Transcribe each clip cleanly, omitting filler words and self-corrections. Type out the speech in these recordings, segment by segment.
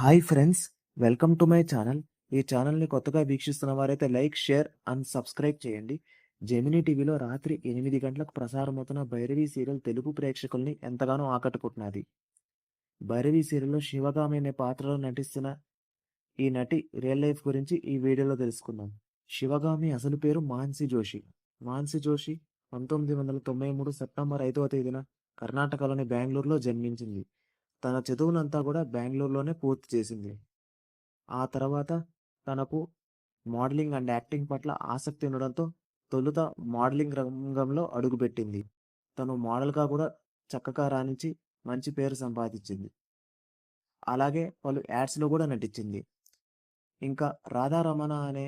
Hi friends, welcome to my channel. ఈ ఛానల్ని కొత్తగా వీక్షిస్తున్న వారైతే లైక్, షేర్ అండ్ సబ్స్క్రైబ్ చేయండి. జెమినీ టీవీలో రాత్రి 8 గంటలకు ప్రసారమవుతున్న భైరవి సీరియల్ తెలుగు ప్రేక్షకుల్ని ఎంతగానో ఆకట్టుకుంటున్నది. భైరవి సీరియల్లో శివగామి అనే పాత్రలో నటిస్తున్న ఈ నటి రియల్ లైఫ్ గురించి ఈ వీడియోలో తెలుసుకుందాం. శివగామి అసలు పేరు మాన్సి జోషి. మాన్సి జోషి 1993 సెప్టెంబర్ 5వ తేదీన కర్ణాటకలోని బెంగళూరులో జన్మించింది. తన చదువునంతా కూడా బెంగళూరులోనే పూర్తి చేసింది. ఆ తర్వాత తనకు మోడలింగ్ అండ్ యాక్టింగ్ పట్ల ఆసక్తి ఉండడంతో తొలుత మోడలింగ్ రంగంలో అడుగుపెట్టింది. తను మోడల్గా కూడా చక్కగా రాణించి మంచి పేరు సంపాదించింది. అలాగే పలు యాడ్స్లో కూడా నటించింది. ఇంకా రాధారమణ అనే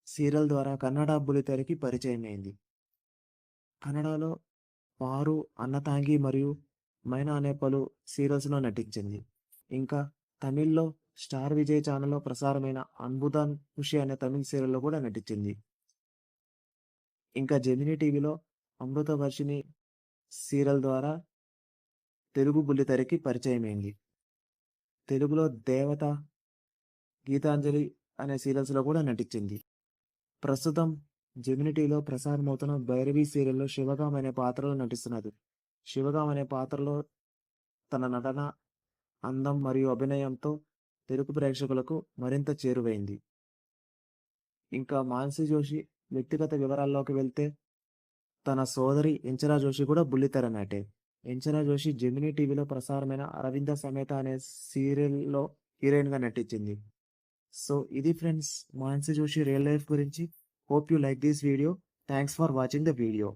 సీరియల్ ద్వారా కన్నడ బుల్లితెరకి పరిచయం అయింది. కన్నడలో పారు, అన్నతాంగి మరియు మైనా అనే పలు సీరియల్స్లో నటించింది. ఇంకా తమిళ్లో స్టార్ విజయ్ ఛానల్లో ప్రసారమైన అన్బుదాన్ ఖుషి అనే తమిళ సీరియల్లో కూడా నటించింది. ఇంకా జెమినీ టీవీలో అమృతవర్షిణి సీరియల్ ద్వారా తెలుగు బుల్లితెరకి పరిచయమైంది. తెలుగులో దేవత, గీతాంజలి అనే సీరియల్స్లో కూడా నటించింది. ప్రస్తుతం జెమినీ టీవీలో ప్రసారమవుతున్న భైరవి సీరియల్లో శివగాం అనే పాత్రలో నటిస్తున్నది. శివగాం అనే పాత్రలో తన నటన, అందం మరియు అభినయంతో తెలుగు ప్రేక్షకులకు మరింత చేరువైంది. ఇంకా మాన్సి జోషి వ్యక్తిగత వివరాల్లోకి వెళ్తే తన సోదరి ఎంచరా జోషి కూడా బుల్లితెర నటే. ఎంచరా జోషి జెమినీ టీవీలో ప్రసారమైన అరవింద సమేత అనే సీరియల్లో హీరోయిన్గా నటించింది. సో ఇది friends Mansi Joshi real life గురించి. Hope you like this video. Thanks for watching the video.